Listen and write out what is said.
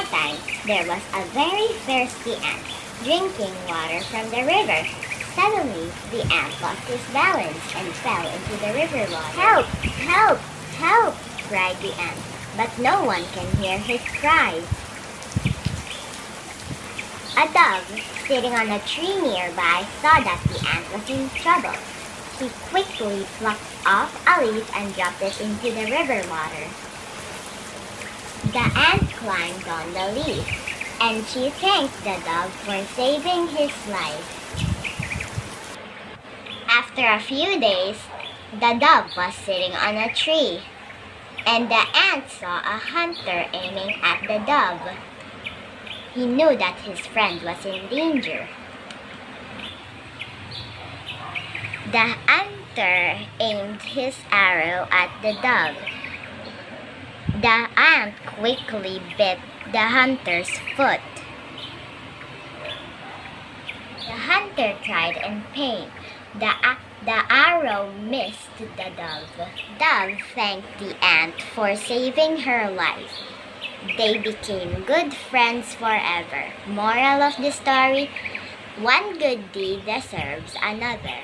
a time, there was a very thirsty ant drinking water from the river. Suddenly, the ant lost his balance and fell into the river water. Help! Help! Help! Cried the ant, but no one can hear his cries. A dove, sitting on a tree nearby, saw that the ant was in trouble. He quickly plucked off a leaf and dropped it into the river water. The ant climbed on the leaf, and she thanked the dove for saving his life. After a few days, the dove was sitting on a tree, and the ant saw a hunter aiming at the dove. He knew that his friend was in danger. The hunter aimed his arrow at the dove. The ant quickly bit the hunter's foot. The hunter cried in pain. The arrow missed the dove. Dove thanked the ant for saving her life. They became good friends forever. Moral of the story: one good deed deserves another.